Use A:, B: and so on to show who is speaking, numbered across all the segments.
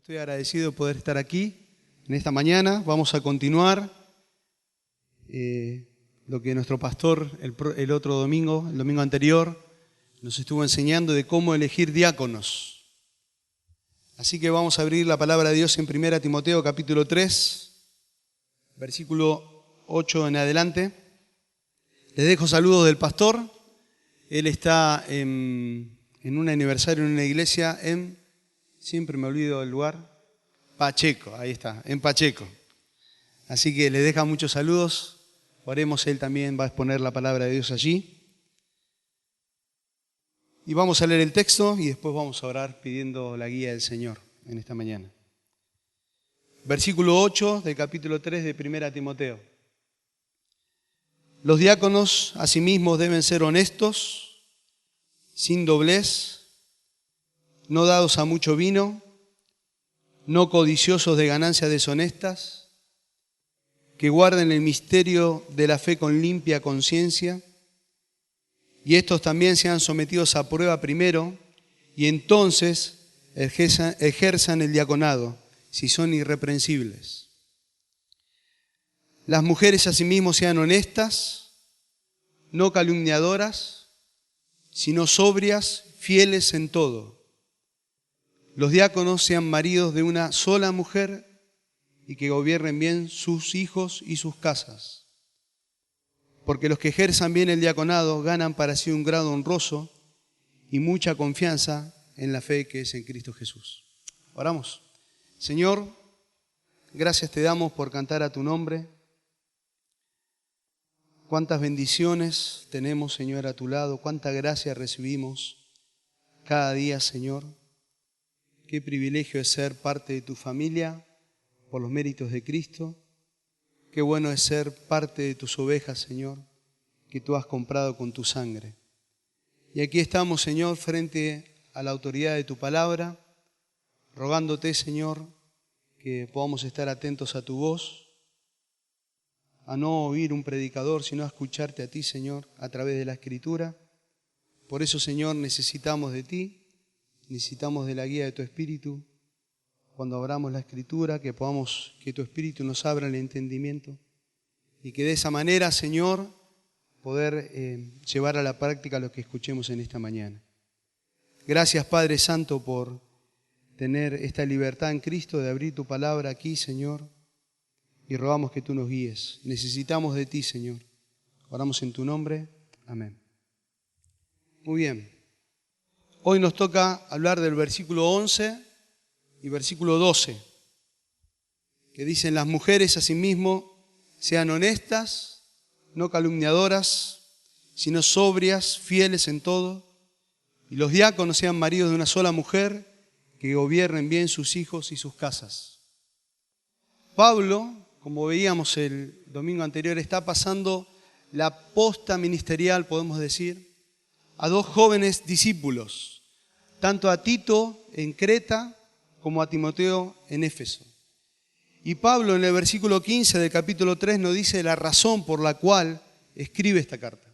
A: Estoy agradecido de poder estar aquí en esta mañana. Vamos a continuar lo que nuestro pastor el otro domingo, el domingo anterior, nos estuvo enseñando de cómo elegir diáconos. Así que vamos a abrir la palabra de Dios en 1 Timoteo capítulo 3, versículo 8 en adelante. Les dejo saludos del pastor. Él está en un aniversario en una iglesia siempre me olvido del lugar, Pacheco, ahí está, en Pacheco. Así que les deja muchos saludos. Oremos, él también va a exponer la palabra de Dios allí. Y vamos a leer el texto y después vamos a orar pidiendo la guía del Señor en esta mañana. Versículo 8 del capítulo 3 de 1 Timoteo. Los diáconos asimismo deben ser honestos, sin doblez, no dados a mucho vino, no codiciosos de ganancias deshonestas, que guarden el misterio de la fe con limpia conciencia, y estos también sean sometidos a prueba primero, y entonces ejerzan el diaconado, si son irreprensibles. Las mujeres asimismo sean honestas, no calumniadoras, sino sobrias, fieles en todo. Los diáconos sean maridos de una sola mujer y que gobiernen bien sus hijos y sus casas. Porque los que ejerzan bien el diaconado ganan para sí un grado honroso y mucha confianza en la fe que es en Cristo Jesús. Oramos. Señor, gracias te damos por cantar a tu nombre. Cuántas bendiciones tenemos, Señor, a tu lado. Cuánta gracia recibimos cada día, Señor. Qué privilegio es ser parte de tu familia por los méritos de Cristo. Qué bueno es ser parte de tus ovejas, Señor, que tú has comprado con tu sangre. Y aquí estamos, Señor, frente a la autoridad de tu palabra, rogándote, Señor, que podamos estar atentos a tu voz, a no oír un predicador, sino a escucharte a ti, Señor, a través de la Escritura. Por eso, Señor, necesitamos de ti. Necesitamos de la guía de tu Espíritu cuando abramos la Escritura, que tu Espíritu nos abra el entendimiento y que de esa manera, Señor, poder llevar a la práctica lo que escuchemos en esta mañana. Gracias, Padre Santo, por tener esta libertad en Cristo de abrir tu palabra aquí, Señor, y rogamos que tú nos guíes. Necesitamos de ti, Señor. Oramos en tu nombre. Amén. Muy bien. Hoy nos toca hablar del versículo 11 y versículo 12, que dicen: las mujeres asimismo sean honestas, no calumniadoras, sino sobrias, fieles en todo, y los diáconos sean maridos de una sola mujer, que gobiernen bien sus hijos y sus casas. Pablo, como veíamos el domingo anterior, está pasando la posta ministerial, podemos decir, a dos jóvenes discípulos, tanto a Tito en Creta como a Timoteo en Éfeso. Y Pablo en el versículo 15 del capítulo 3 nos dice la razón por la cual escribe esta carta.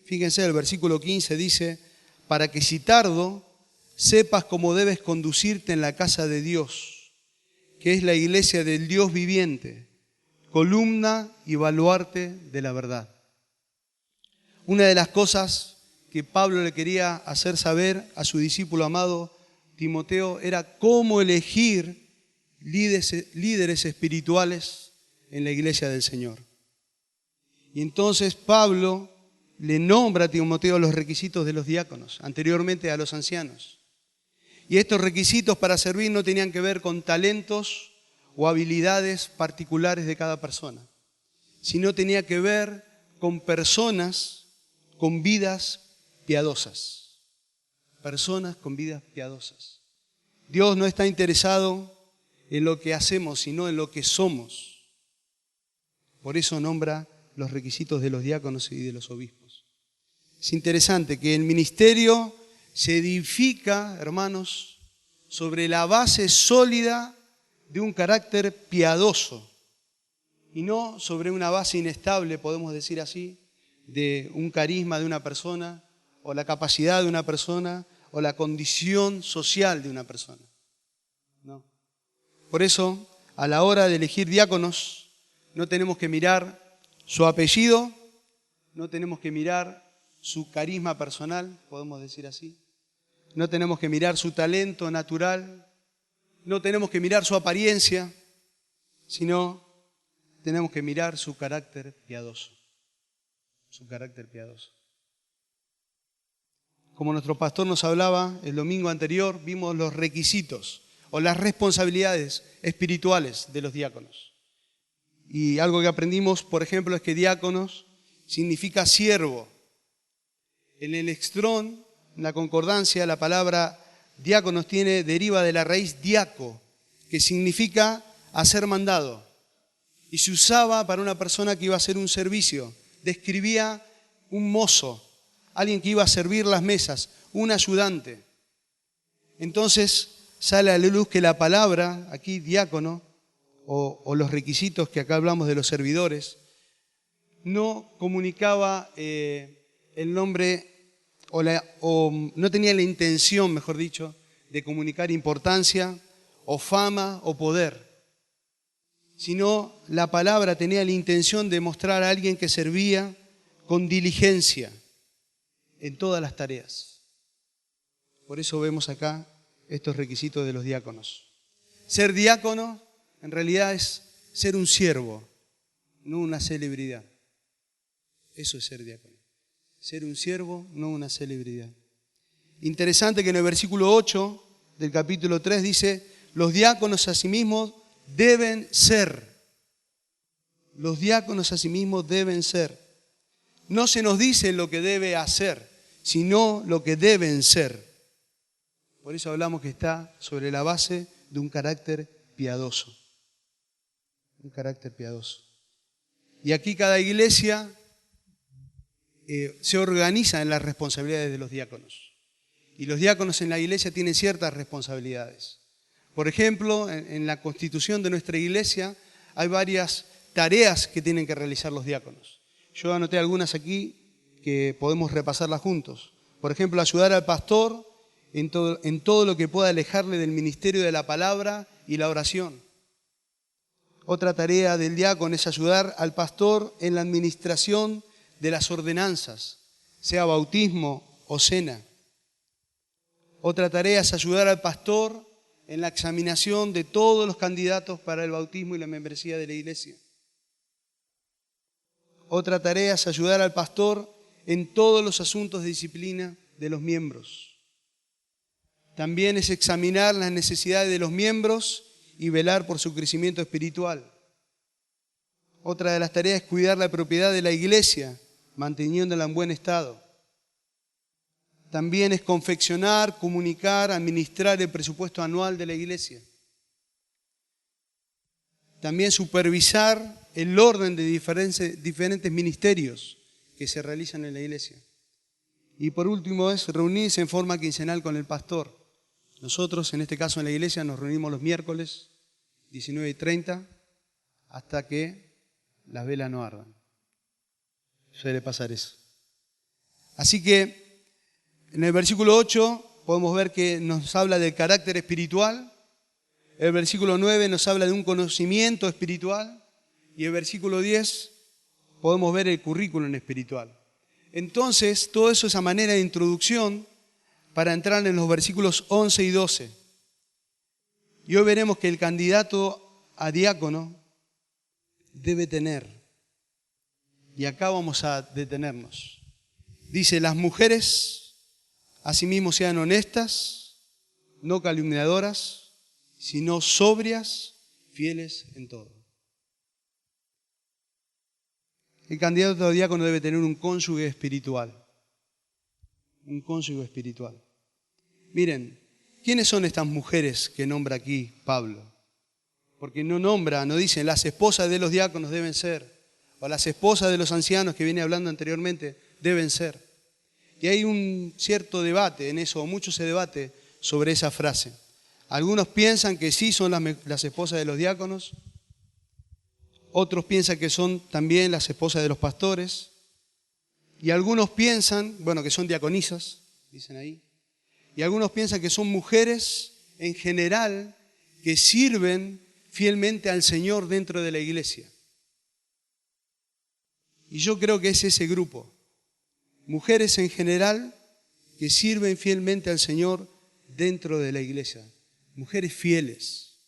A: Fíjense, el versículo 15 dice: para que si tardo, sepas cómo debes conducirte en la casa de Dios, que es la iglesia del Dios viviente, columna y baluarte de la verdad. Una de las cosas que Pablo le quería hacer saber a su discípulo amado Timoteo era cómo elegir líderes espirituales en la iglesia del Señor. Y entonces Pablo le nombra a Timoteo los requisitos de los diáconos, anteriormente a los ancianos. Y estos requisitos para servir no tenían que ver con talentos o habilidades particulares de cada persona, sino tenía que ver con personas con vidas piadosas. Personas con vidas piadosas. Dios no está interesado en lo que hacemos, sino en lo que somos. Por eso nombra los requisitos de los diáconos y de los obispos. Es interesante que el ministerio se edifica, hermanos, sobre la base sólida de un carácter piadoso y no sobre una base inestable, podemos decir así, de un carisma de una persona o la capacidad de una persona o la condición social de una persona. No. Por eso, a la hora de elegir diáconos, no tenemos que mirar su apellido, no tenemos que mirar su carisma personal, podemos decir así. No tenemos que mirar su talento natural, no tenemos que mirar su apariencia, sino tenemos que mirar su carácter piadoso. Su carácter piadoso. Como nuestro pastor nos hablaba el domingo anterior, vimos los requisitos o las responsabilidades espirituales de los diáconos. Y algo que aprendimos, por ejemplo, es que diáconos significa siervo. En el Strong, en la concordancia, la palabra diáconos deriva de la raíz diaco, que significa hacer mandado. Y se usaba para una persona que iba a hacer un servicio. Describía un mozo, alguien que iba a servir las mesas, un ayudante. Entonces sale a la luz que la palabra, aquí diácono, o los requisitos que acá hablamos de los servidores, no comunicaba el nombre o no tenía la intención, mejor dicho, de comunicar importancia o fama o poder, sino la palabra tenía la intención de mostrar a alguien que servía con diligencia en todas las tareas. Por eso vemos acá estos requisitos de los diáconos. Ser diácono en realidad es ser un siervo, no una celebridad. Eso es ser diácono. Ser un siervo, no una celebridad. Interesante que en el versículo 8 del capítulo 3 dice, los diáconos asimismo deben ser. Los diáconos asimismo deben ser. No se nos dice lo que debe hacer, sino lo que deben ser. Por eso hablamos que está sobre la base de un carácter piadoso. Un carácter piadoso. Y aquí cada iglesia se organiza en las responsabilidades de los diáconos. Y los diáconos en la iglesia tienen ciertas responsabilidades. Por ejemplo, en la constitución de nuestra iglesia hay varias tareas que tienen que realizar los diáconos. Yo anoté algunas aquí que podemos repasarlas juntos. Por ejemplo, ayudar al pastor en todo lo que pueda alejarle del ministerio de la palabra y la oración. Otra tarea del diácono es ayudar al pastor en la administración de las ordenanzas, sea bautismo o cena. Otra tarea es ayudar al pastor en la examinación de todos los candidatos para el bautismo y la membresía de la iglesia. Otra tarea es ayudar al pastor en todos los asuntos de disciplina de los miembros. También es examinar las necesidades de los miembros y velar por su crecimiento espiritual. Otra de las tareas es cuidar la propiedad de la iglesia, manteniéndola en buen estado. También es confeccionar, comunicar, administrar el presupuesto anual de la iglesia. También supervisar el orden de diferentes ministerios que se realizan en la iglesia. Y por último es reunirse en forma quincenal con el pastor. Nosotros, en este caso en la iglesia, nos reunimos los miércoles 19:30 hasta que las velas no ardan. Suele pasar eso. Así que en el versículo 8 podemos ver que nos habla del carácter espiritual. El versículo 9 nos habla de un conocimiento espiritual. Y el versículo 10 podemos ver el currículum espiritual. Entonces, todo eso es a manera de introducción para entrar en los versículos 11 y 12. Y hoy veremos que el candidato a diácono debe tener, y acá vamos a detenernos. Dice, las mujeres asimismo sean honestas, no calumniadoras, sino sobrias, fieles en todo. El candidato a diácono debe tener un cónyuge espiritual. Un cónyuge espiritual. Miren, ¿quiénes son estas mujeres que nombra aquí Pablo? Porque no dicen las esposas de los diáconos deben ser, o las esposas de los ancianos que viene hablando anteriormente deben ser. Y hay un cierto debate en eso, mucho se debate sobre esa frase. Algunos piensan que sí son las esposas de los diáconos, otros piensan que son también las esposas de los pastores, y algunos piensan, que son diaconisas, dicen ahí, y algunos piensan que son mujeres en general que sirven fielmente al Señor dentro de la iglesia. Y yo creo que es ese grupo. Mujeres en general que sirven fielmente al Señor dentro de la iglesia. Mujeres fieles,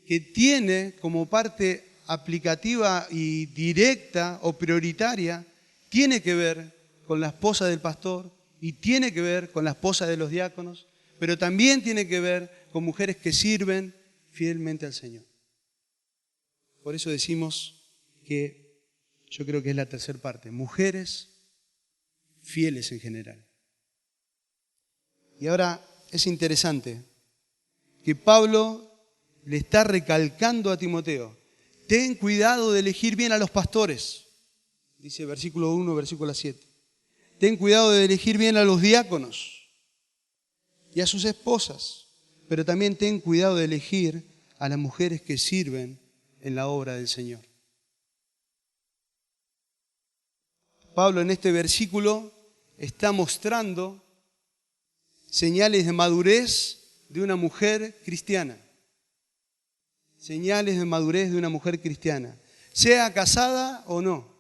A: que tiene como parte aplicativa y directa o prioritaria, tiene que ver con la esposa del pastor y tiene que ver con la esposa de los diáconos, pero también tiene que ver con mujeres que sirven fielmente al Señor. Por eso decimos que yo creo que es la tercera parte, mujeres fieles en general. Y ahora es interesante que Pablo le está recalcando a Timoteo, ten cuidado de elegir bien a los pastores, dice versículo 1, versículo 7. Ten cuidado de elegir bien a los diáconos y a sus esposas, pero también ten cuidado de elegir a las mujeres que sirven en la obra del Señor. Pablo en este versículo está mostrando señales de madurez de una mujer cristiana. Señales de madurez de una mujer cristiana, sea casada o no,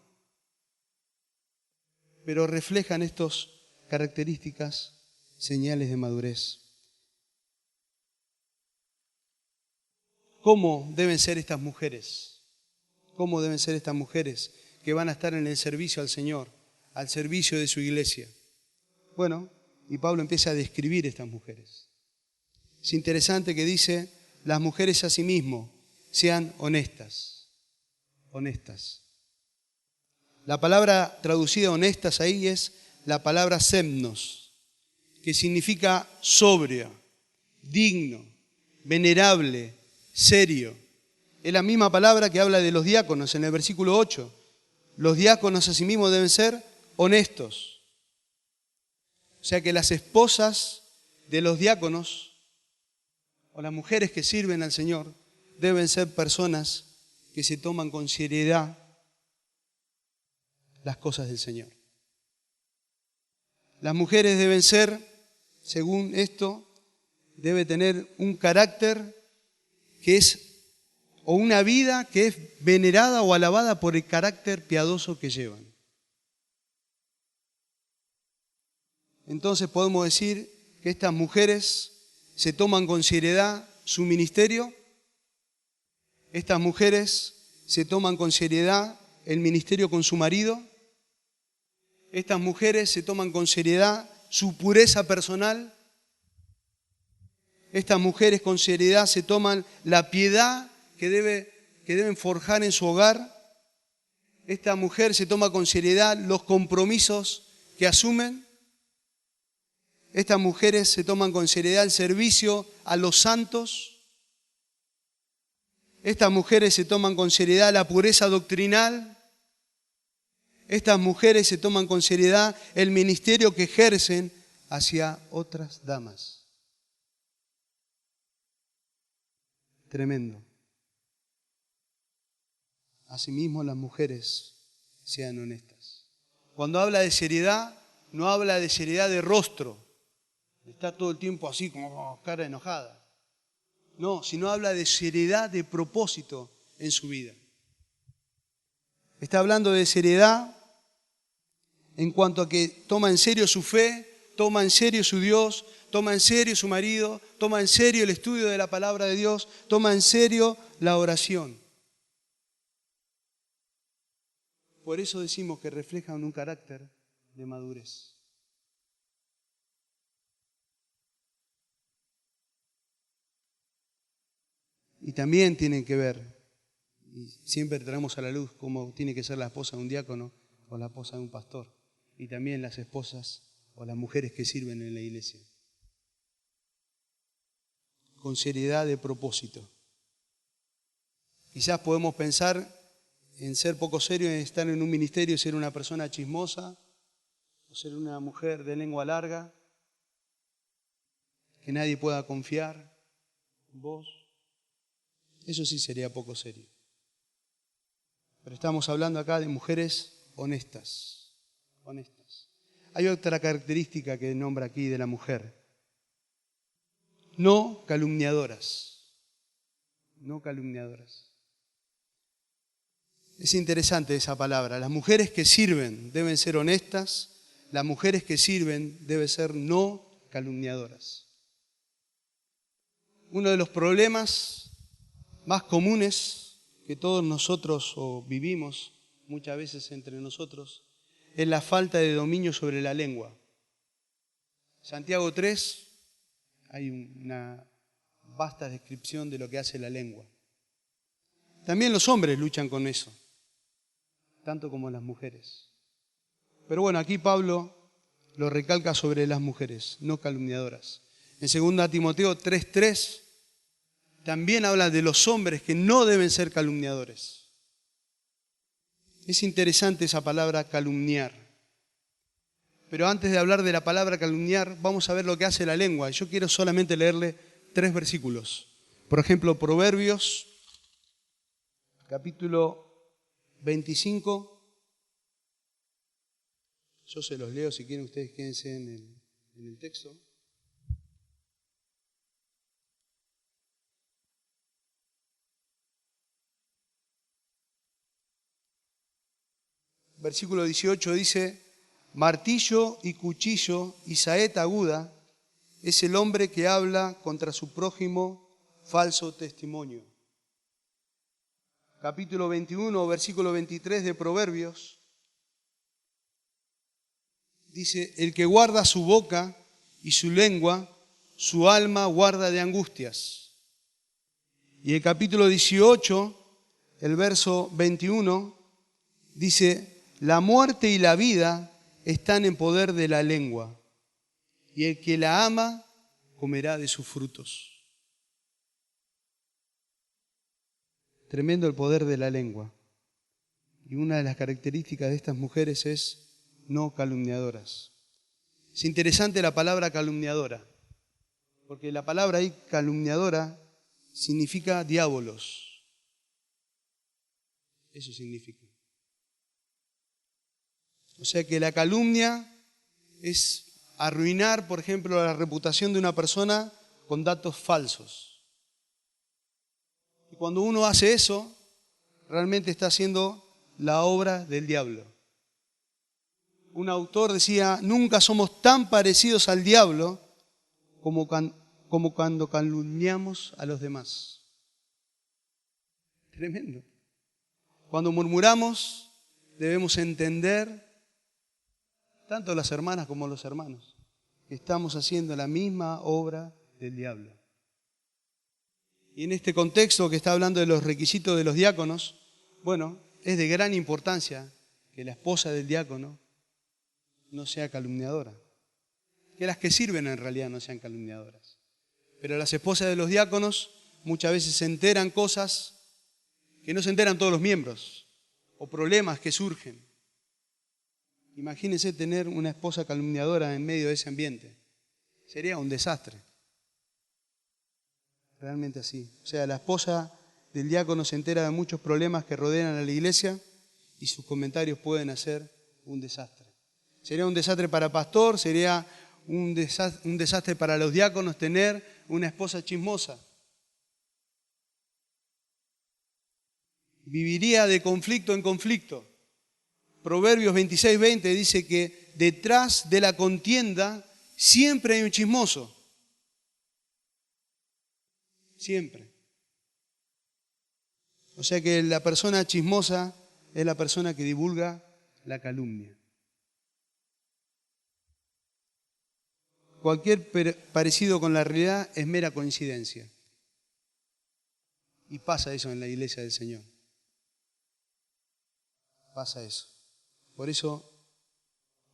A: pero reflejan estas características, señales de madurez. ¿Cómo deben ser estas mujeres? ¿Cómo deben ser estas mujeres que van a estar en el servicio al Señor, al servicio de su iglesia? Bueno, y Pablo empieza a describir estas mujeres. Es interesante que dice, las mujeres asimismo sean honestas. Honestas. La palabra traducida honestas ahí es la palabra semnos, que significa sobrio, digno, venerable, serio. Es la misma palabra que habla de los diáconos en el versículo 8. Los diáconos asimismo deben ser honestos. O sea que las esposas de los diáconos o las mujeres que sirven al Señor deben ser personas que se toman con seriedad las cosas del Señor. Las mujeres deben ser, según esto, debe tener un carácter que es, o una vida que es venerada o alabada por el carácter piadoso que llevan. Entonces podemos decir que estas mujeres se toman con seriedad su ministerio. Estas mujeres se toman con seriedad el ministerio con su marido. Estas mujeres se toman con seriedad su pureza personal. Estas mujeres con seriedad se toman la piedad que deben forjar en su hogar. Esta mujer se toma con seriedad los compromisos que asumen. Estas mujeres se toman con seriedad el servicio a los santos. Estas mujeres se toman con seriedad la pureza doctrinal. Estas mujeres se toman con seriedad el ministerio que ejercen hacia otras damas. Tremendo. Asimismo, las mujeres sean honestas. Cuando habla de seriedad, no habla de seriedad de rostro. Está todo el tiempo así como cara enojada. No, sino habla de seriedad de propósito en su vida. Está hablando de seriedad en cuanto a que toma en serio su fe, toma en serio su Dios, toma en serio su marido, toma en serio el estudio de la palabra de Dios, toma en serio la oración. Por eso decimos que reflejan un carácter de madurez. Y también tienen que ver, y siempre traemos a la luz cómo tiene que ser la esposa de un diácono o la esposa de un pastor, y también las esposas o las mujeres que sirven en la iglesia. Con seriedad de propósito. Quizás podemos pensar en ser poco serio, en estar en un ministerio, ser una persona chismosa, o ser una mujer de lengua larga, que nadie pueda confiar en vos. Eso sí sería poco serio. Pero estamos hablando acá de mujeres honestas. Honestas. Hay otra característica que nombra aquí de la mujer. No calumniadoras. no calumniadoras. Es interesante esa palabra. Las mujeres que sirven deben ser honestas, las mujeres que sirven deben ser no calumniadoras. Uno de los problemas más comunes que todos nosotros vivimos muchas veces entre nosotros es la falta de dominio sobre la lengua. Santiago 3 hay una vasta descripción de lo que hace la lengua. También los hombres luchan con eso, tanto como las mujeres. Pero bueno, aquí Pablo lo recalca sobre las mujeres, no calumniadoras. En 2 Timoteo 3:3 también habla de los hombres que no deben ser calumniadores. Es interesante esa palabra calumniar. Pero antes de hablar de la palabra calumniar, vamos a ver lo que hace la lengua. Yo quiero solamente leerle 3 versículos. Por ejemplo, Proverbios, capítulo 25. Yo se los leo, si quieren ustedes quédense en el texto. Versículo 18 dice: martillo y cuchillo y saeta aguda es el hombre que habla contra su prójimo falso testimonio. Capítulo 21, versículo 23 de Proverbios, dice: el que guarda su boca y su lengua, su alma guarda de angustias. Y el capítulo 18, el verso 21, dice: la muerte y la vida están en poder de la lengua, y el que la ama comerá de sus frutos. Tremendo el poder de la lengua. Y una de las características de estas mujeres es no calumniadoras. Es interesante la palabra calumniadora, porque la palabra ahí calumniadora significa diabolos. Eso significa. O sea que la calumnia es arruinar, por ejemplo, la reputación de una persona con datos falsos. Y cuando uno hace eso, realmente está haciendo la obra del diablo. Un autor decía: nunca somos tan parecidos al diablo como cuando calumniamos a los demás. Tremendo. Cuando murmuramos, debemos entender, tanto las hermanas como los hermanos, que estamos haciendo la misma obra del diablo. Y en este contexto que está hablando de los requisitos de los diáconos, bueno, es de gran importancia que la esposa del diácono no sea calumniadora. Que las que sirven en realidad no sean calumniadoras. Pero las esposas de los diáconos muchas veces se enteran cosas que no se enteran todos los miembros, o problemas que surgen. Imagínense tener una esposa calumniadora en medio de ese ambiente. Sería un desastre. Realmente así. O sea, la esposa del diácono se entera de muchos problemas que rodean a la iglesia y sus comentarios pueden hacer un desastre. Sería un desastre para el pastor, sería un desastre para los diáconos tener una esposa chismosa. Viviría de conflicto en conflicto. Proverbios 26:20 dice que detrás de la contienda siempre hay un chismoso. Siempre. O sea que la persona chismosa es la persona que divulga la calumnia. Cualquier parecido con la realidad es mera coincidencia. Y pasa eso en la iglesia del Señor. Pasa eso. Por eso,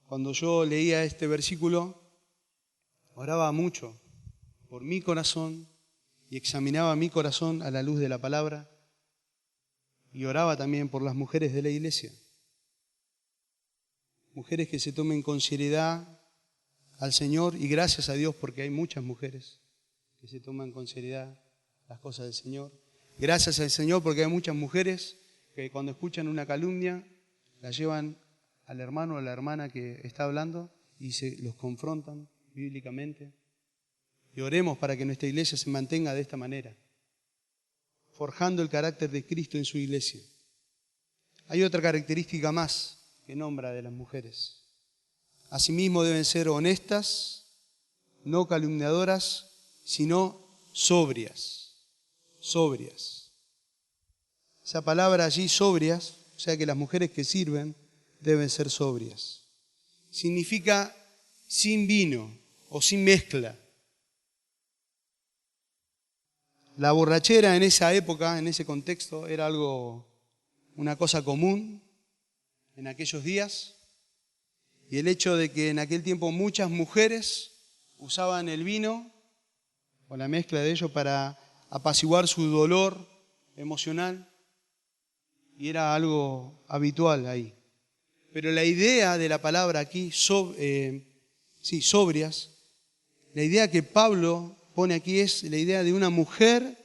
A: cuando yo leía este versículo, oraba mucho por mi corazón y examinaba mi corazón a la luz de la palabra y oraba también por las mujeres de la iglesia. Mujeres que se tomen con seriedad al Señor, y gracias a Dios porque hay muchas mujeres que se toman con seriedad las cosas del Señor. Gracias al Señor porque hay muchas mujeres que cuando escuchan una calumnia la llevan al hermano o a la hermana que está hablando y los confrontan bíblicamente. Y oremos para que nuestra iglesia se mantenga de esta manera. forjando el carácter de Cristo en su iglesia. Hay otra característica más que nombra de las mujeres. Asimismo deben ser honestas, no calumniadoras, sino sobrias. Sobrias. Esa palabra allí, sobrias, o sea que las mujeres que sirven deben ser sobrias. Significa sin vino o sin mezcla. La borrachera en esa época, en ese contexto, era una cosa común en aquellos días. Y el hecho de que en aquel tiempo muchas mujeres usaban el vino o la mezcla de ello para apaciguar su dolor emocional, y era algo habitual ahí. Pero la idea de la palabra aquí, sobrias, la idea que Pablo pone aquí es la idea de una mujer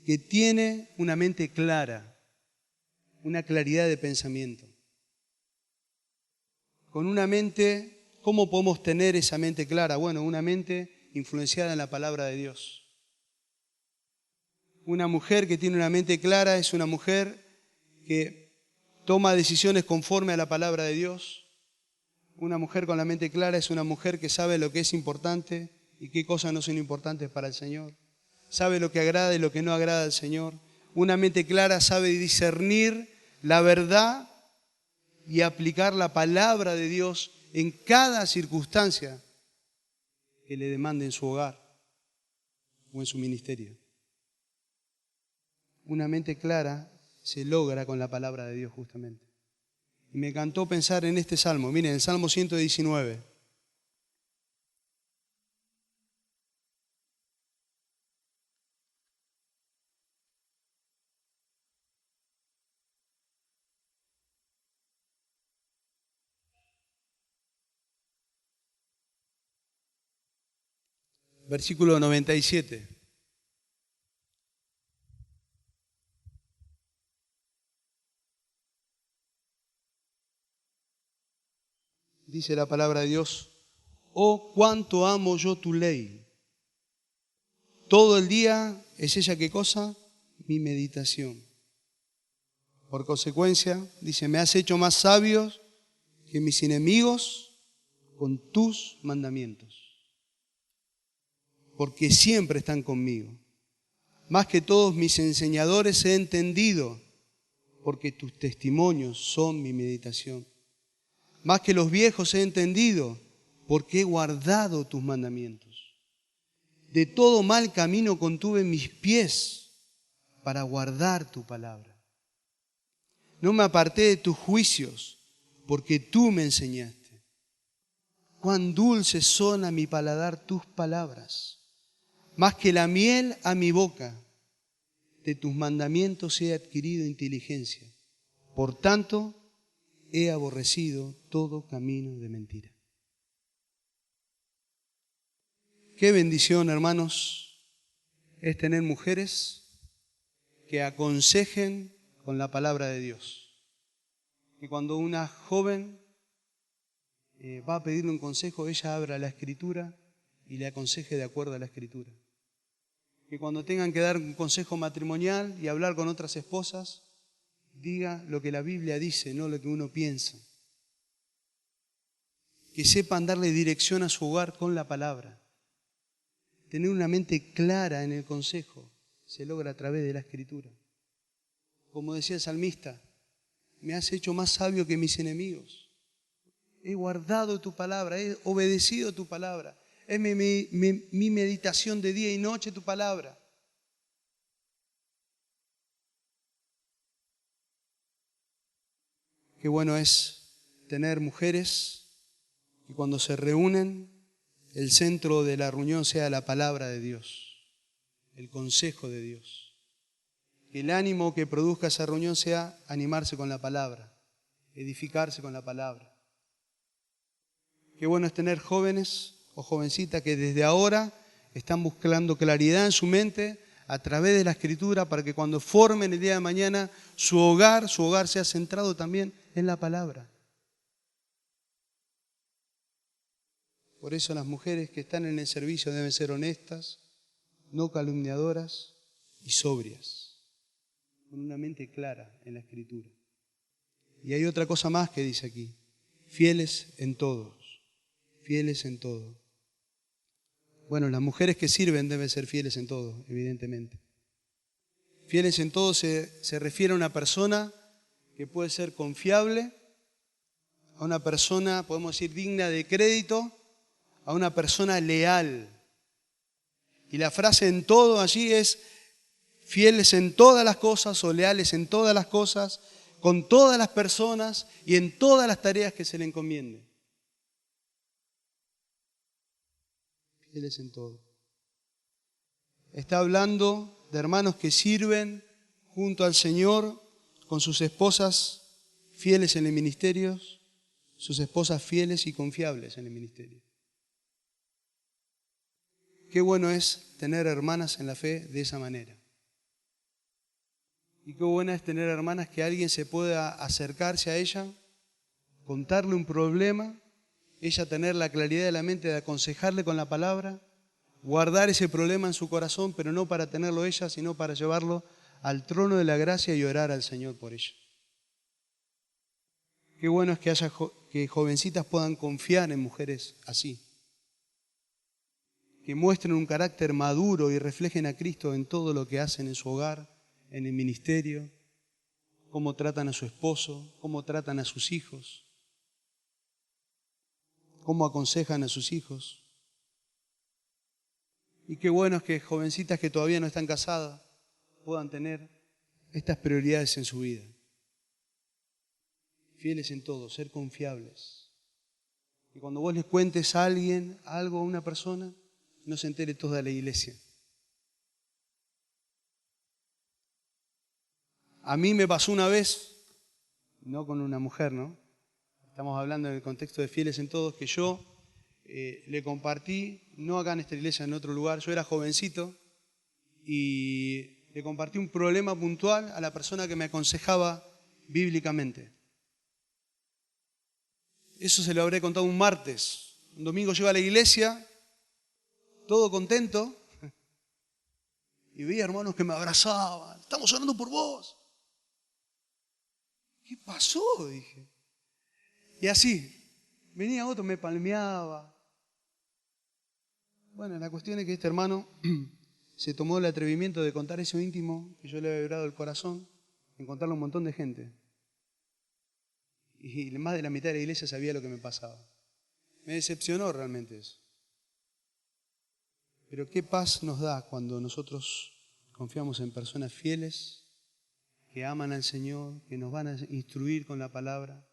A: que tiene una mente clara, una claridad de pensamiento. Con una mente, ¿cómo podemos tener esa mente clara? Bueno, una mente influenciada en la palabra de Dios. Una mujer que tiene una mente clara es una mujer que toma decisiones conforme a la palabra de Dios. Una mujer con la mente clara es una mujer que sabe lo que es importante y qué cosas no son importantes para el Señor. Sabe lo que agrada y lo que no agrada al Señor. Una mente clara sabe discernir la verdad y aplicar la palabra de Dios en cada circunstancia que le demande en su hogar o en su ministerio. Una mente clara se logra con la palabra de Dios justamente. Y me encantó pensar en este salmo. Miren, el Salmo 119. Versículo 97. Dice la palabra de Dios: oh, cuánto amo yo tu ley. Todo el día es ella, ¿qué cosa? Mi meditación. Por consecuencia, dice, me has hecho más sabios que mis enemigos con tus mandamientos, porque siempre están conmigo. Más que todos mis enseñadores he entendido, porque tus testimonios son mi meditación. Más que los viejos he entendido, porque he guardado tus mandamientos. De todo mal camino contuve mis pies para guardar tu palabra. No me aparté de tus juicios, porque tú me enseñaste. Cuán dulces son a mi paladar tus palabras, más que la miel a mi boca. De tus mandamientos he adquirido inteligencia. Por tanto, he aborrecido todo camino de mentira. Qué bendición, hermanos, es tener mujeres que aconsejen con la palabra de Dios. Que cuando una joven va a pedirle un consejo, ella abra la Escritura y le aconseje de acuerdo a la Escritura. Que cuando tengan que dar un consejo matrimonial y hablar con otras esposas, diga lo que la Biblia dice, no lo que uno piensa. Que sepan darle dirección a su hogar con la palabra. Tener una mente clara en el consejo se logra a través de la Escritura. Como decía el salmista, me has hecho más sabio que mis enemigos. He guardado tu palabra, he obedecido tu palabra. Es mi meditación de día y noche tu palabra. Qué bueno es tener mujeres que cuando se reúnen, el centro de la reunión sea la palabra de Dios, el consejo de Dios. Que el ánimo que produzca esa reunión sea animarse con la palabra, edificarse con la palabra. Qué bueno es tener jóvenes o jovencitas que desde ahora están buscando claridad en su mente a través de la Escritura para que cuando formen el día de mañana su hogar sea centrado también en la palabra. Por eso las mujeres que están en el servicio deben ser honestas, no calumniadoras y sobrias. con una mente clara en la Escritura. Y hay otra cosa más que dice aquí, fieles en todos, fieles en todo. Bueno, las mujeres que sirven deben ser fieles en todo, evidentemente. Fieles en todo se refiere a una persona que puede ser confiable, a una persona, podemos decir, digna de crédito, a una persona leal. Y la frase en todo allí es fieles en todas las cosas o leales en todas las cosas, con todas las personas y en todas las tareas que se le encomienden. Fieles en todo. Está hablando de hermanos que sirven junto al Señor con sus esposas fieles en el ministerio, sus esposas fieles y confiables en el ministerio. Qué bueno es tener hermanas en la fe de esa manera. Y qué buena es tener hermanas que alguien se pueda acercarse a ella, contarle un problema, ella tener la claridad de la mente de aconsejarle con la palabra, guardar ese problema en su corazón, pero no para tenerlo ella, sino para llevarlo al trono de la gracia y orar al Señor por ella. Qué bueno es que jovencitas puedan confiar en mujeres así, que muestren un carácter maduro y reflejen a Cristo en todo lo que hacen en su hogar, en el ministerio, cómo tratan a su esposo, cómo tratan a sus hijos, cómo aconsejan a sus hijos. Y qué bueno es que jovencitas que todavía no están casadas puedan tener estas prioridades en su vida. Fieles en todo, ser confiables. Y cuando vos les cuentes a alguien, algo a una persona, no se entere toda la iglesia. A mí me pasó una vez, no con una mujer, ¿no? Estamos hablando en el contexto de fieles en todos, que yo le compartí, no acá en esta iglesia, en otro lugar, yo era jovencito y le compartí un problema puntual a la persona que me aconsejaba bíblicamente. Eso se lo habré contado un martes. Un domingo llego a la iglesia, todo contento, y veía hermanos que me abrazaban. Estamos orando por vos. ¿Qué pasó? Dije. Y así, venía otro, me palmeaba. Bueno, la cuestión es que este hermano se tomó el atrevimiento de contar eso íntimo que yo le había vibrado el corazón, en contarle a un montón de gente. Y más de la mitad de la iglesia sabía lo que me pasaba. Me decepcionó realmente eso. Pero qué paz nos da cuando nosotros confiamos en personas fieles, que aman al Señor, que nos van a instruir con la palabra,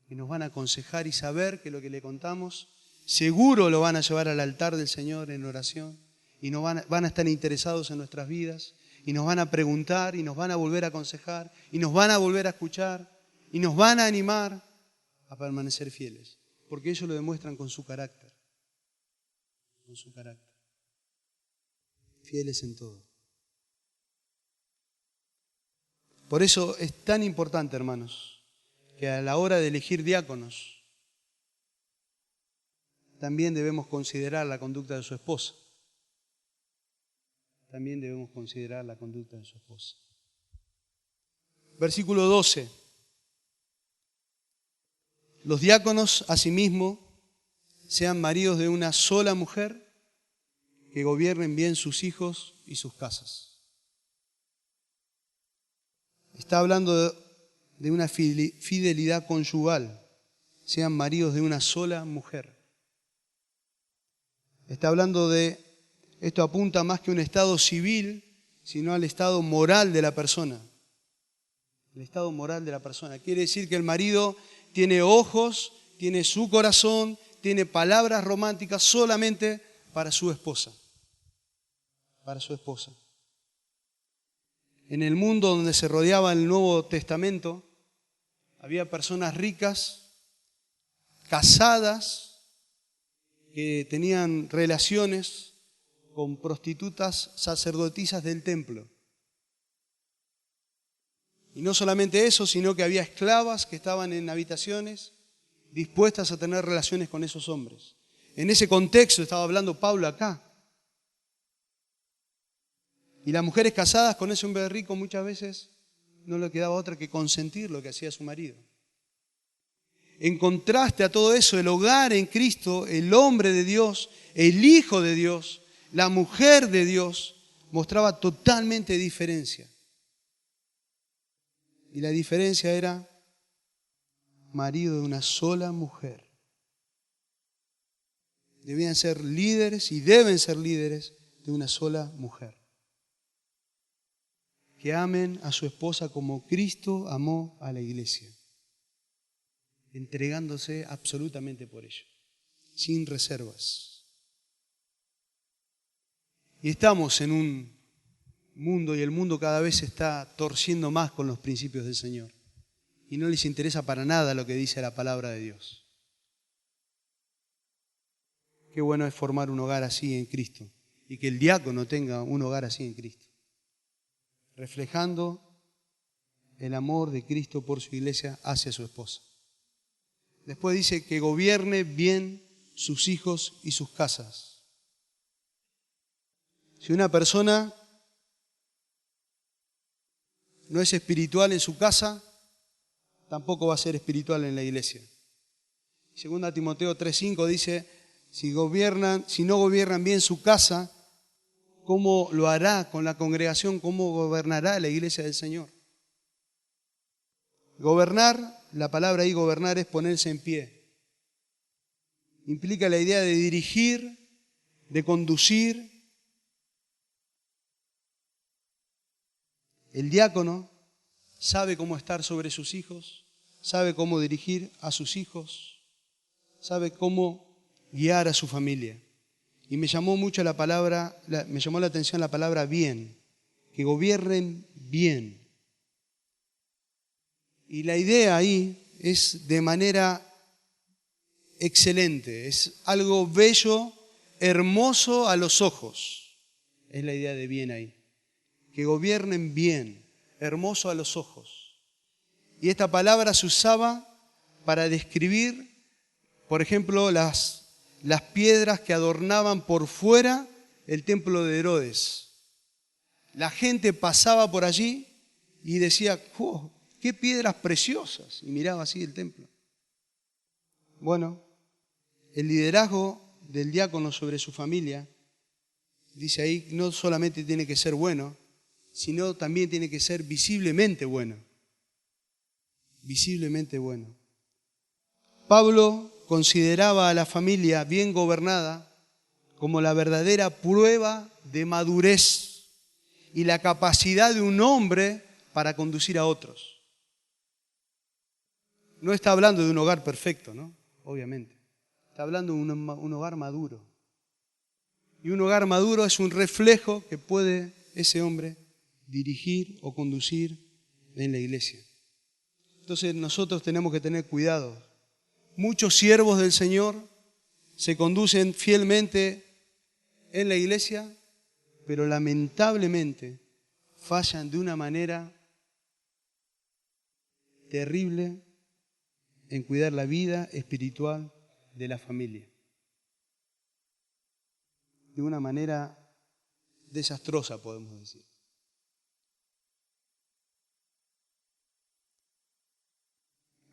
A: que nos van a aconsejar y saber que lo que le contamos seguro lo van a llevar al altar del Señor en oración y van a estar interesados en nuestras vidas y nos van a preguntar y nos van a volver a aconsejar y nos van a volver a escuchar y nos van a animar a permanecer fieles, porque ellos lo demuestran con su carácter, con su carácter. Fieles en todo. Por eso es tan importante, hermanos, que a la hora de elegir diáconos también debemos considerar la conducta de su esposa. También debemos considerar la conducta de su esposa. Versículo 12. Los diáconos, asimismo, sean maridos de una sola mujer, que gobiernen bien sus hijos y sus casas. Está hablando de una fidelidad conyugal, sean maridos de una sola mujer. Está hablando de, esto apunta más que a un estado civil, sino al estado moral de la persona. El estado moral de la persona. Quiere decir que el marido tiene ojos, tiene su corazón, tiene palabras románticas solamente para su esposa. Para su esposa. En el mundo donde se rodeaba el Nuevo Testamento, había personas ricas, casadas, que tenían relaciones con prostitutas sacerdotisas del templo. Y no solamente eso, sino que había esclavas que estaban en habitaciones dispuestas a tener relaciones con esos hombres. En ese contexto estaba hablando Pablo acá. Y las mujeres casadas con ese hombre rico muchas veces no le quedaba otra que consentir lo que hacía su marido. En contraste a todo eso, el hogar en Cristo, el hombre de Dios, el Hijo de Dios, la mujer de Dios, mostraba totalmente diferencia. Y la diferencia era marido de una sola mujer. Debían ser líderes y deben ser líderes de una sola mujer. Que amen a su esposa como Cristo amó a la iglesia, entregándose absolutamente por ella, sin reservas. Y estamos en un mundo, y el mundo cada vez se está torciendo más con los principios del Señor. Y no les interesa para nada lo que dice la palabra de Dios. Qué bueno es formar un hogar así en Cristo, y que el diácono tenga un hogar así en Cristo, reflejando el amor de Cristo por su iglesia hacia su esposa. Después dice que gobierne bien sus hijos y sus casas. Si una persona no es espiritual en su casa, tampoco va a ser espiritual en la iglesia. Segunda Timoteo 3:5 dice, si no gobiernan bien su casa, ¿cómo lo hará con la congregación? ¿Cómo gobernará la iglesia del Señor? Gobernar, la palabra ahí gobernar es ponerse en pie. Implica la idea de dirigir, de conducir. El diácono sabe cómo estar sobre sus hijos, sabe cómo dirigir a sus hijos, sabe cómo guiar a su familia. Y me llamó la atención la palabra bien, que gobiernen bien. Y la idea ahí es de manera excelente, es algo bello, hermoso a los ojos. Es la idea de bien ahí. Que gobiernen bien, hermoso a los ojos. Y esta palabra se usaba para describir, por ejemplo, las piedras que adornaban por fuera el templo de Herodes. La gente pasaba por allí y decía, ¡oh, qué piedras preciosas! Y miraba así el templo. Bueno, el liderazgo del diácono sobre su familia, dice ahí, no solamente tiene que ser bueno, sino también tiene que ser visiblemente bueno. Visiblemente bueno. Pablo consideraba a la familia bien gobernada como la verdadera prueba de madurez y la capacidad de un hombre para conducir a otros. No está hablando de un hogar perfecto, ¿no? Obviamente. Está hablando de un hogar maduro. Y un hogar maduro es un reflejo que puede ese hombre dirigir o conducir en la iglesia. Entonces nosotros tenemos que tener cuidado. Muchos siervos del Señor se conducen fielmente en la iglesia, pero lamentablemente fallan de una manera terrible en cuidar la vida espiritual de la familia. De una manera desastrosa, podemos decir.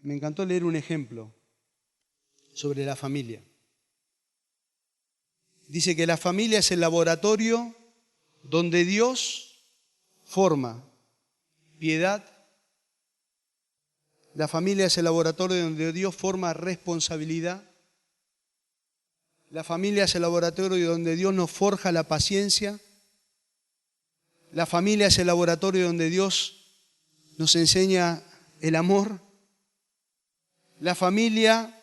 A: Me encantó leer un ejemplo sobre la familia. Dice que la familia es el laboratorio donde Dios forma piedad. La familia es el laboratorio donde Dios forma responsabilidad. La familia es el laboratorio donde Dios nos forja la paciencia. La familia es el laboratorio donde Dios nos enseña el amor. La familia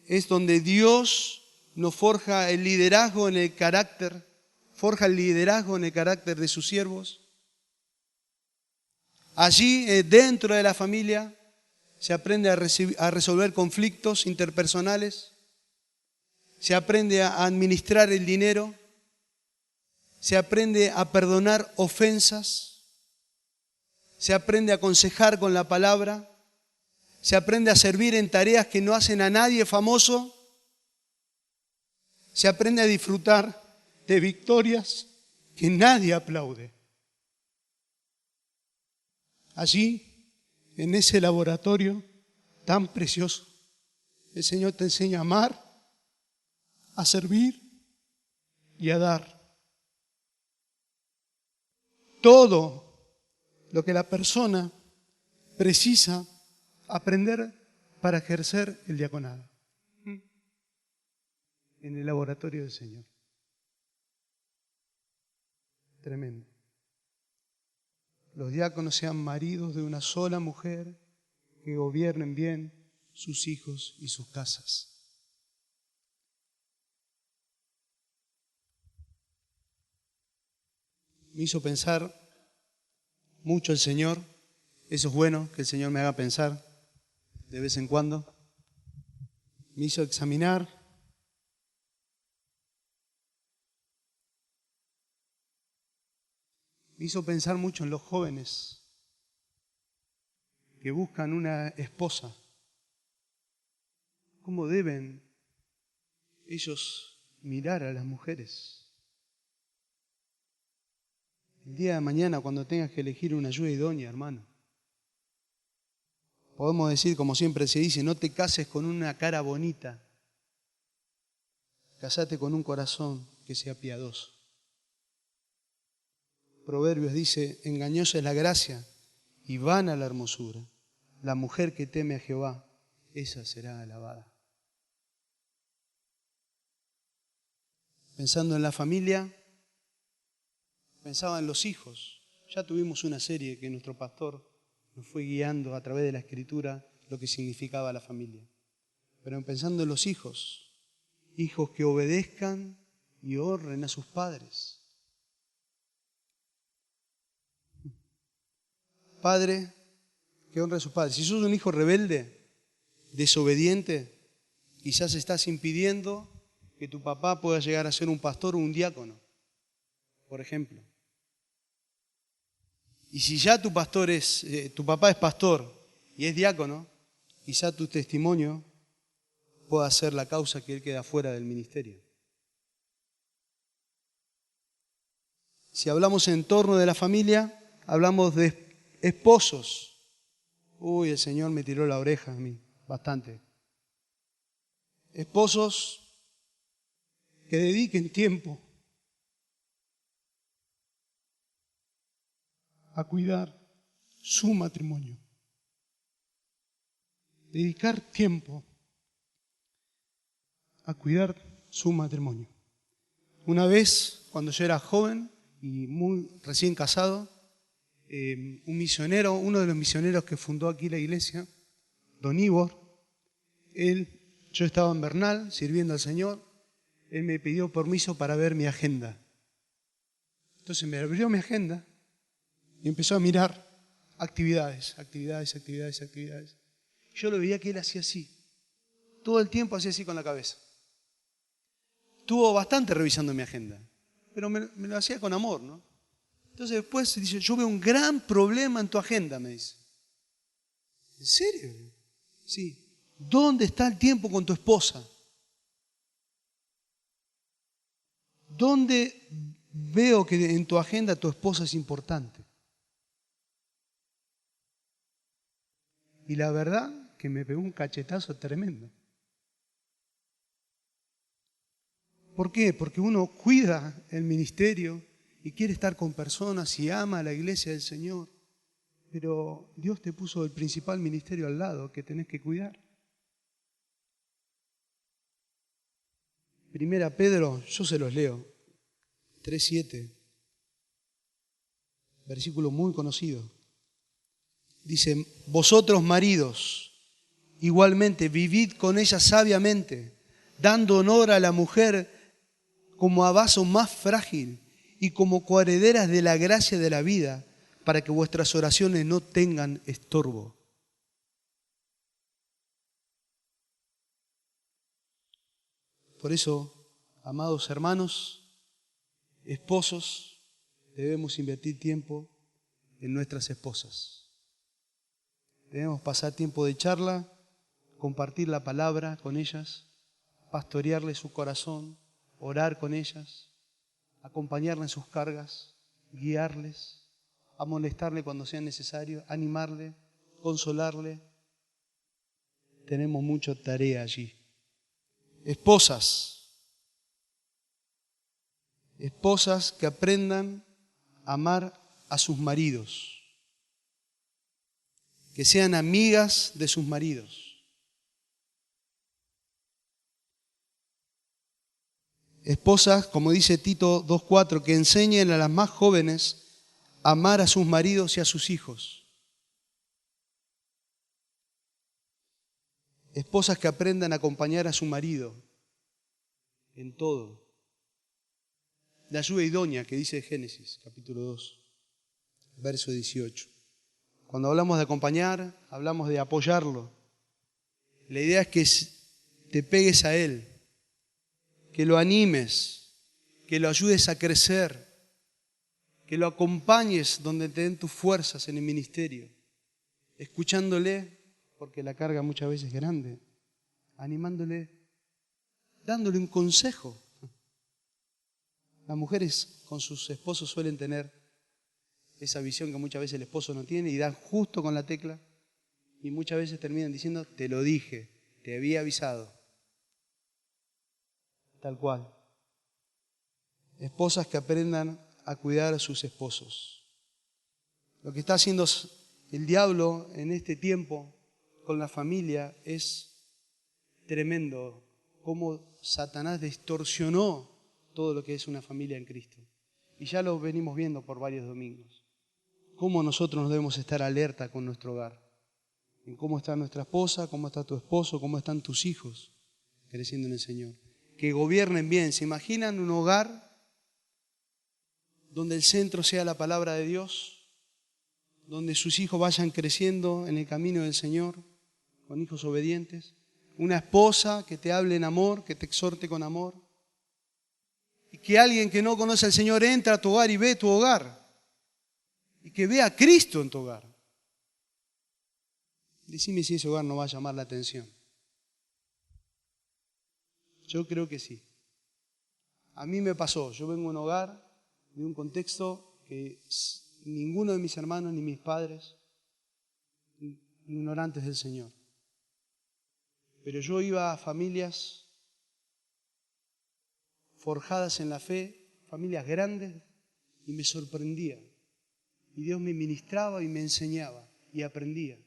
A: es donde Dios nos forja el liderazgo en el carácter, forja el liderazgo en el carácter de sus siervos. Allí, dentro de la familia, se aprende a resolver conflictos interpersonales, se aprende a administrar el dinero, se aprende a perdonar ofensas, se aprende a aconsejar con la palabra, se aprende a servir en tareas que no hacen a nadie famoso, se aprende a disfrutar de victorias que nadie aplaude. Allí, en ese laboratorio tan precioso, el Señor te enseña a amar, a servir y a dar. Todo lo que la persona precisa aprender para ejercer el diaconado en el laboratorio del Señor. Tremendo. Los diáconos sean maridos de una sola mujer que gobiernen bien sus hijos y sus casas. Me hizo pensar mucho el Señor. Eso es bueno, que el Señor me haga pensar de vez en cuando. Me hizo examinar. Me hizo pensar mucho en los jóvenes que buscan una esposa. ¿Cómo deben ellos mirar a las mujeres? El día de mañana, cuando tengas que elegir una ayuda idónea, hermano, podemos decir, como siempre se dice, no te cases con una cara bonita, casate con un corazón que sea piadoso. Proverbios dice, engañosa es la gracia y vana la hermosura. La mujer que teme a Jehová, esa será alabada. Pensando en la familia, pensaba en los hijos. Ya tuvimos una serie que nuestro pastor nos fue guiando a través de la Escritura lo que significaba la familia. Pero pensando en los hijos, hijos que obedezcan y honren a sus padres. Padre que honre a sus padres. Si sos un hijo rebelde, desobediente, quizás estás impidiendo que tu papá pueda llegar a ser un pastor o un diácono, por ejemplo. Y si ya tu papá es pastor y es diácono, quizá tu testimonio pueda ser la causa que él queda fuera del ministerio. Si hablamos en torno de la familia, hablamos de esposos. Uy, el Señor me tiró la oreja a mí, bastante. Esposos que dediquen tiempo a cuidar su matrimonio. Dedicar tiempo a cuidar su matrimonio. Una vez, cuando yo era joven y muy recién casado, un misionero, uno de los misioneros que fundó aquí la iglesia, don Ivor, yo estaba en Bernal sirviendo al Señor, él me pidió permiso para ver mi agenda. Entonces me abrió mi agenda y empezó a mirar actividades. Yo lo veía que él hacía así, todo el tiempo hacía así con la cabeza. Estuvo bastante revisando mi agenda, pero me lo hacía con amor, ¿no? Entonces después dice, yo veo un gran problema en tu agenda, me dice. ¿En serio? Sí. ¿Dónde está el tiempo con tu esposa? ¿Dónde veo que en tu agenda tu esposa es importante? Y la verdad que me pegó un cachetazo tremendo. ¿Por qué? Porque uno cuida el ministerio y quiere estar con personas y ama a la iglesia del Señor. Pero Dios te puso el principal ministerio al lado que tenés que cuidar. Primera Pedro, yo se los leo, 3:7, versículo muy conocido. Dice, vosotros maridos, igualmente vivid con ella sabiamente, dando honor a la mujer como a vaso más frágil y como coherederas de la gracia de la vida, para que vuestras oraciones no tengan estorbo. Por eso, amados hermanos, esposos, debemos invertir tiempo en nuestras esposas. Debemos pasar tiempo de charla, compartir la palabra con ellas, pastorearles su corazón, orar con ellas, acompañarle en sus cargas, guiarles, amonestarle cuando sea necesario, animarle, consolarle. Tenemos mucha tarea allí. Esposas que aprendan a amar a sus maridos, que sean amigas de sus maridos. Esposas, como dice Tito 2:4, que enseñen a las más jóvenes a amar a sus maridos y a sus hijos. Esposas que aprendan a acompañar a su marido en todo. La ayuda idónea que dice Génesis, capítulo 2, verso 18. Cuando hablamos de acompañar, hablamos de apoyarlo. La idea es que te pegues a él, que lo animes, que lo ayudes a crecer, que lo acompañes donde te den tus fuerzas en el ministerio, escuchándole, porque la carga muchas veces es grande, animándole, dándole un consejo. Las mujeres con sus esposos suelen tener esa visión que muchas veces el esposo no tiene y dan justo con la tecla y muchas veces terminan diciendo, te lo dije, te había avisado. Tal cual. Esposas que aprendan a cuidar a sus esposos. Lo que está haciendo el diablo en este tiempo con la familia es tremendo. Cómo Satanás distorsionó todo lo que es una familia en Cristo. Y ya lo venimos viendo por varios domingos. Cómo nosotros nos debemos estar alerta con nuestro hogar. En cómo está nuestra esposa, cómo está tu esposo, cómo están tus hijos creciendo en el Señor. Que gobiernen bien. ¿Se imaginan un hogar donde el centro sea la palabra de Dios? Donde sus hijos vayan creciendo en el camino del Señor, con hijos obedientes. Una esposa que te hable en amor, que te exhorte con amor. Y que alguien que no conoce al Señor entra a tu hogar y ve tu hogar. Y que vea a Cristo en tu hogar. Decime si ese hogar no va a llamar la atención. Yo creo que sí. A mí me pasó. Yo vengo de un hogar, de un contexto que ninguno de mis hermanos ni mis padres ignorantes del Señor. Pero yo iba a familias forjadas en la fe, familias grandes, y me sorprendía. Y Dios me ministraba y me enseñaba y aprendía.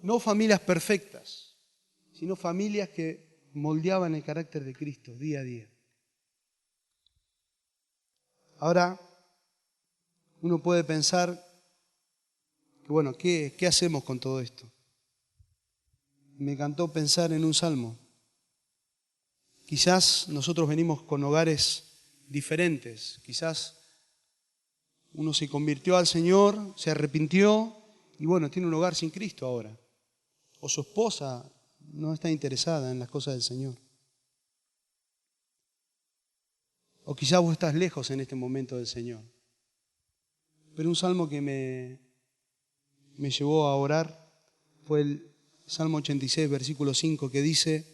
A: No familias perfectas, sino familias que moldeaban el carácter de Cristo día a día. Ahora, uno puede pensar que, bueno, ¿qué hacemos con todo esto? Me encantó pensar en un salmo. Quizás nosotros venimos con hogares diferentes. Quizás uno se convirtió al Señor, se arrepintió y bueno, tiene un hogar sin Cristo ahora. O su esposa no está interesada en las cosas del Señor. O quizás vos estás lejos en este momento del Señor. Pero un salmo que me llevó a orar fue el Salmo 86, versículo 5, que dice,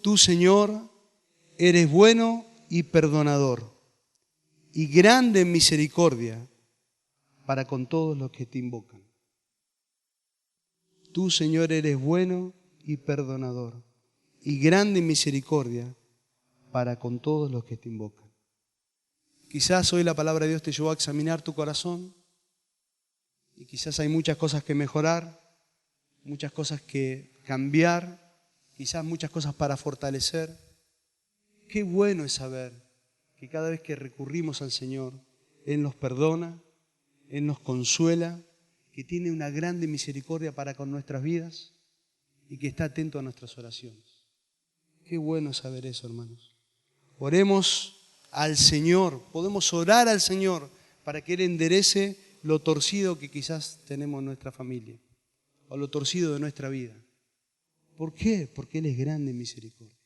A: tú, Señor, eres bueno y perdonador, y grande en misericordia para con todos los que te invocan. Tú, Señor, eres bueno y perdonador, y grande en misericordia para con todos los que te invocan. Quizás hoy la palabra de Dios te llevó a examinar tu corazón, y quizás hay muchas cosas que mejorar, muchas cosas que cambiar, quizás muchas cosas para fortalecer. Qué bueno es saber que cada vez que recurrimos al Señor, Él nos perdona, Él nos consuela, que tiene una grande misericordia para con nuestras vidas y que está atento a nuestras oraciones. Qué bueno es saber eso, hermanos. Oremos al Señor, podemos orar al Señor para que Él enderece lo torcido que quizás tenemos en nuestra familia o lo torcido de nuestra vida. ¿Por qué? Porque Él es grande en misericordia.